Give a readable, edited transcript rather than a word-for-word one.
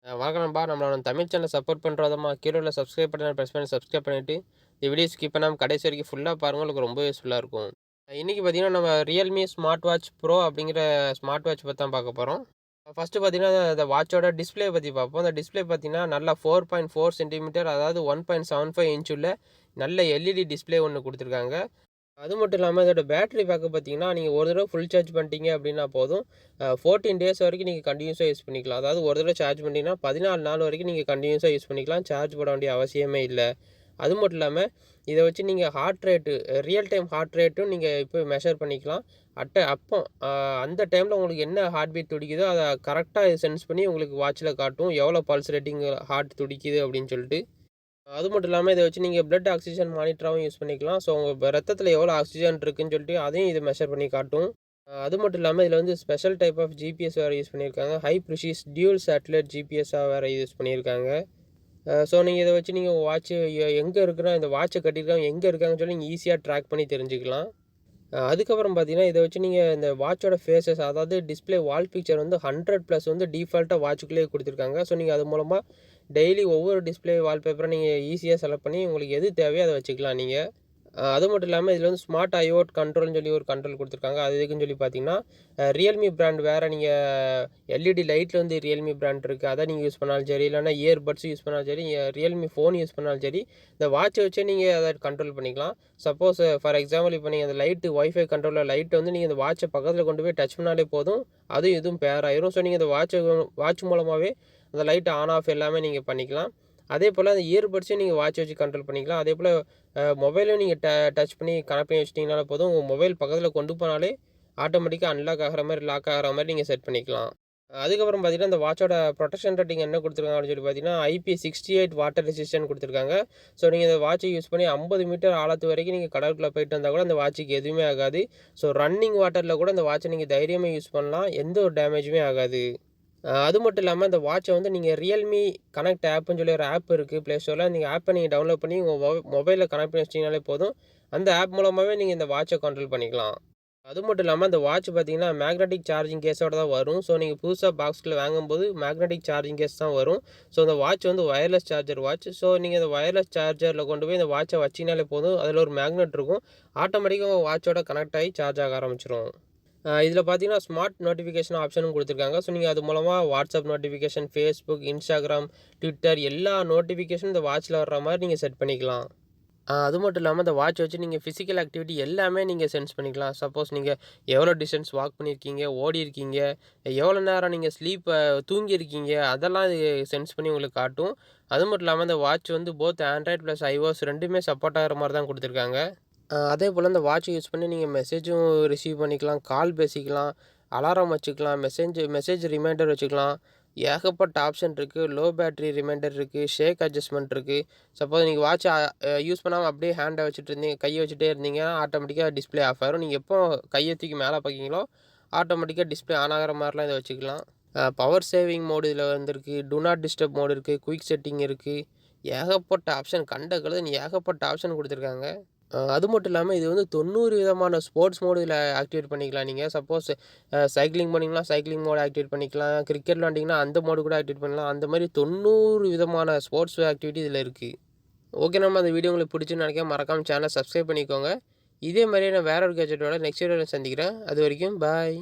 வணக்கம் நண்பா. நம்மளோட தமிழ் சேனலை சப்போர்ட் பண்ணுறதமா கீழே உள்ள சப்ஸ்கிரைப் பட்டனை ப்ரெஸ் பண்ணி சப்ஸ்கிரைப் பண்ணிவிட்டு இந்த வீடியோ ஸ்கிப் பண்ணாமல் கடைசி வரைக்கும் ஃபுல்லாக பாருங்கள். உங்களுக்கு ரொம்ப யூஸ்ஃபுல்லாக இருக்கும். இன்றைக்கி பார்த்தீங்கன்னா நம்ம ரியல்மி ஸ்மார்ட் வாட்ச் ப்ரோ அப்படிங்கிற ஸ்மார்ட் வாட்ச் பற்றி தான் பார்க்க போகிறோம். ஃபஸ்ட்டு பார்த்தீங்கன்னா இந்த வாட்சோட டிஸ்பிளே பற்றி பார்ப்போம். அந்த டிஸ்பிளே பார்த்தீங்கன்னா நல்லா 4.4 சென்டிமீட்டர், அதாவது 1.75 இன்ச் உள்ள நல்ல எல்இடி டிஸ்பிளே ஒன்று கொடுத்துருக்காங்க. அது மட்டும் இல்லாமல் இதோட பேட்டரி பேக்கப் பார்த்தீங்கன்னா, நீங்கள் ஒரு தடவை ஃபுல் சார்ஜ் பண்ணிட்டீங்க அப்படின்னா போதும், 14 டேஸ் வரைக்கும் நீங்கள் கண்டினியூஸாக யூஸ் பண்ணிக்கலாம். அதாவது ஒரு தடவை சார்ஜ் பண்ணிட்டீங்கன்னா 14 நாள் வரைக்கும் நீங்கள் கண்டினியூஸாக யூஸ் பண்ணிக்கலாம். சார்ஜ் போட வேண்டிய அவசியமே இல்லை. அது மட்டும் இல்லாமல் இதை வச்சு நீங்கள் heart rate, real time heart ரேட்டும் நீங்கள் இப்போ மெஷர் பண்ணிக்கலாம். அப்போ அந்த டைமில் உங்களுக்கு என்ன ஹார்ட் பீட் துடிக்குதோ அதை கரெக்டாக சென்ஸ் பண்ணி உங்களுக்கு வாட்சில் காட்டும், எவ்வளோ பல்ஸ் ரேட்டிங் ஹார்ட் துடிக்குது அப்படின்னு சொல்லிட்டு. அது மட்டும் இல்லாமல் இதை வச்சு நீங்கள் பிளட் ஆக்சிஜன் மானிட்டராகவும் யூஸ் பண்ணிக்கலாம். ஸோ உங்கள் ரத்தத்தில் எவ்வளோ ஆக்சிஜன் இருக்குன்னு சொல்லிட்டு அதையும் இது மெஷர் பண்ணி காட்டும். அது மட்டும் இல்லாமல் இதில் வந்து ஸ்பெஷல் டைப் ஆஃப் ஜிபிஎஸ் வேறு யூஸ் பண்ணியிருக்காங்க. ஹை ப்ரிசிஸ் டியூல் சேட்டலைட் ஜிபிஎஸ்ஸாக வேறு யூஸ் பண்ணியிருக்காங்க. ஸோ நீங்கள் இதை வச்சு நீங்கள் வாட்ச் எங்கே இருக்குன்னா இந்த வாட்சை கட்டியிருக்காங்க எங்கே இருக்காங்கன்னு சொல்லி நீங்கள் ஈஸியாக ட்ராக் பண்ணி தெரிஞ்சுக்கலாம். அதுக்கப்புறம் பார்த்தீங்கன்னா இதை வச்சு நீங்கள் இந்த வாட்சோட ஃபேஸஸ், அதாவது டிஸ்பிளே வால் பிக்சர் வந்து 100+ வந்து டிஃபால்ட்டாக வாட்சுக்குள்ளேயே கொடுத்துருக்காங்க. ஸோ நீங்கள் அது மூலமாக டெய்லி ஒவ்வொரு டிஸ்பிளே வால்பேப்பரை நீங்கள் ஈஸியாக செலக்ட் பண்ணி உங்களுக்கு எது தேவையோ அதை வச்சுக்கலாம் நீங்கள். அது மட்டும் இல்லாமல் இதில் வந்து ஸ்மார்ட் ஐஓட் கண்ட்ரோல்னு சொல்லி ஒரு கண்ட்ரோல் கொடுத்துருக்காங்க. அது எதுக்குன்னு சொல்லி பார்த்தீங்கன்னா, ரியல்மி பிராண்ட் வேறு, நீங்கள் எல்இடி லைட்டில் வந்து ரியல்மி பிராண்ட் இருக்குது, அதை நீங்கள் யூஸ் பண்ணாலும் சரி, இல்லைனா இயர்பட்ஸ் யூஸ் பண்ணாலும் சரி, ரியல்மி ஃபோன் யூஸ் பண்ணாலும் சரி, இந்த வாட்சை வச்சே நீங்கள் அதை கண்ட்ரோல் பண்ணிக்கலாம். சப்போஸ் ஃபார் எக்ஸாம்பிள் இப்போ நீங்கள் அந்த லைட்டு ஒய்ஃபை கண்ட்ரோலில் லைட்டை வந்து நீங்கள் இந்த வாட்சை பக்கத்தில் கொண்டு போய் டச் பண்ணாலே போதும், அதுவும் இதுவும் பேர் ஆயிரும். ஸோ நீங்கள் இந்த வாட்ச் மூலமாகவே அந்த லைட் ஆன் ஆஃப் எல்லாமே நீங்கள் பண்ணிக்கலாம். அதே போல் அந்த இயர்பட்ஸையும் நீங்கள் வாட்ச் வச்சு கண்ட்ரோல் பண்ணிக்கலாம். அதே போல் மொபைலும் நீங்கள் டச் பண்ணி கனெக்ட் பண்ணி வச்சிட்டிங்கனாலே போதும், உங்கள் மொபைல் பக்கத்தில் கொண்டு போனாலே ஆட்டோமேட்டிக்காக அன்லாக் ஆகிற மாதிரி, லாக் ஆகிற மாதிரி நீங்கள் செட் பண்ணிக்கலாம். அதுக்கப்புறம் பார்த்தீங்கன்னா இந்த வாட்சோட ப்ரொடெக்ஷன் ரேட்டிங் என்ன கொடுத்துருக்காங்க அப்படின்னு சொல்லி பார்த்தீங்கன்னா, IP68 வாட்டர் ரெசிஸ்டன்ட் கொடுத்துருக்காங்க. ஸோ நீங்கள் இந்த வாட்சை யூஸ் பண்ணி 50 மீட்டர் ஆழத்து வரைக்கும் நீங்கள் கடலுக்குள்ளே போயிட்டு வந்தால் கூட அந்த வாட்சுக்கு எதுவுமே ஆகாது. ஸோ ரன்னிங் வாட்டரில் கூட இந்த வாட்சை நீங்கள் தைரியமாக யூஸ் பண்ணலாம், எந்த ஒரு டேமேஜுமே ஆகாது. அது மட்டும் இல்லாமல் இந்த வாட்சை வந்து நீங்கள் ரியல்மி கனெக்ட் ஆப்புன்னு சொல்லி ஒரு ஆப் இருக்குது ப்ளே ஸ்டோரில். நீங்கள் ஆப்பை நீங்கள் டவுன்லோட் பண்ணி உங்கள் மொபைலில் கனெக்ட் பண்ணி வச்சிட்டிங்கனாலே போதும், அந்த ஆப் மூலமாகவே நீங்கள் இந்த வாட்சை கண்ட்ரோல் பண்ணிக்கலாம். அது மட்டும் இல்லாமல் இந்த வாட்ச் பார்த்தீங்கன்னா மேக்னெட்டிக் சார்ஜிங் கேஸோட தான் வரும். ஸோ நீங்கள் புதுசாக பாக்ஸில் வாங்கும்போது மேக்னெட்டிக் சார்ஜிங் கேஸ் தான் வரும். ஸோ இந்த வாட்ச் வந்து வயர்லெஸ் சார்ஜர் வாட்ச். ஸோ நீங்கள் இந்த வயர்லெஸ் சார்ஜரில் கொண்டு போய் இந்த வாட்சை வச்சிங்கனாலே போதும், அதில் ஒரு மேக்னெட் இருக்கும், ஆட்டோமேட்டிக்காக உங்கள் வாட்சோட கனெக்ட் ஆகி சார்ஜ் ஆக ஆரம்பிச்சிடும். இதில் பார்த்தீங்கன்னா ஸ்மார்ட் நோட்டிஃபிகேஷன் ஆப்ஷனும் கொடுத்துருக்காங்க. ஸோ நீங்கள் அது மூலமாக WhatsApp notification, Facebook, Instagram, Twitter எல்லா நோட்டிஃபிகேஷனும் இந்த வாட்சில் வர்ற மாதிரி நீங்கள் செட் பண்ணிக்கலாம். அது மட்டும் இல்லாமல் இந்த வாட்ச் வச்சு நீங்கள் ஃபிசிக்கல் ஆக்டிவிட்டி எல்லாமே நீங்கள் சென்ஸ் பண்ணிக்கலாம். சப்போஸ் நீங்கள் எவ்வளோ டிஸ்டன்ஸ் வாக் பண்ணியிருக்கீங்க, ஓடி இருக்கீங்க, எவ்வளோ நேரம் நீங்கள் தூங்கியிருக்கீங்க, அதெல்லாம் இது சென்ஸ் பண்ணி உங்களுக்கு காட்டும். அது மட்டும் இல்லாமல் இந்த வாட்ச் வந்து போத் ஆண்ட்ராய்ட் ப்ளஸ் iOS ரெண்டுமே சப்போர்ட் ஆகிற மாதிரி தான் கொடுத்துருக்காங்க. அதே போல் இந்த வாட்சை யூஸ் பண்ணி நீங்கள் மெசேஜும் ரிசீவ் பண்ணிக்கலாம், கால் பேசிக்கலாம், அலாரம் வச்சுக்கலாம், மெசேஜ் ரிமைண்டர் வச்சுக்கலாம். ஏகப்பட்ட ஆப்ஷன் இருக்குது. லோ பேட்டரி ரிமைண்டர் இருக்குது, ஷேக் அட்ஜஸ்ட்மெண்ட் இருக்குது. சப்போஸ் நீங்கள் வாட்சை யூஸ் பண்ணாமல் அப்படியே ஹேண்டை வச்சுட்டு இருந்தீங்க, கையை வச்சுட்டே இருந்தீங்கன்னா ஆட்டோமேட்டிக்காக டிஸ்பிளே ஆஃப் ஆயிரும். நீங்கள் எப்போ கையை தூக்கி மேலே பார்க்கீங்களோ ஆட்டோமேட்டிக்காக டிஸ்பிளே ஆன் ஆகிற மாதிரிலாம் இதை வச்சுக்கலாம். பவர் சேவிங் மோடு இதில் வந்துருக்கு, டு நாட் டிஸ்டர்ப் மோடு இருக்குது, குயிக் செட்டிங் இருக்குது. ஏகப்பட்ட ஆப்ஷன், ஏகப்பட்ட ஆப்ஷன் கொடுத்துருக்காங்க. அது மட்டும் இல்லாமல் இது வந்து 90 விதமான ஸ்போர்ட்ஸ் மோடு இதில் ஆக்டிவேட் பண்ணிக்கலாம். நீங்கள் சப்போஸ் சைக்கிளிங் பண்ணிங்கன்னா சைக்கிளிங் மோடு ஆக்டிவேட் பண்ணிக்கலாம், கிரிக்கெட் விளாண்டிங்கன்னா அந்த மோடு கூட ஆக்டிவேட் பண்ணலாம். அந்த மாதிரி 90 விதமான ஸ்போர்ட்ஸ் ஆக்டிவிட்டி இதில் இருக்குது. ஓகே, நம்ம அந்த வீடியோ உங்களுக்கு பிடிச்சுன்னு நினைக்கிறேன். மறக்காமல் சேனலை சப்ஸ்கிரைப் பண்ணிக்கோங்க. இதே மாதிரியே நான் வேற ஒரு கேஜெட்டோட நெக்ஸ்ட் வீடியோவில் சந்திக்கிறேன். அது வரைக்கும் பாய்.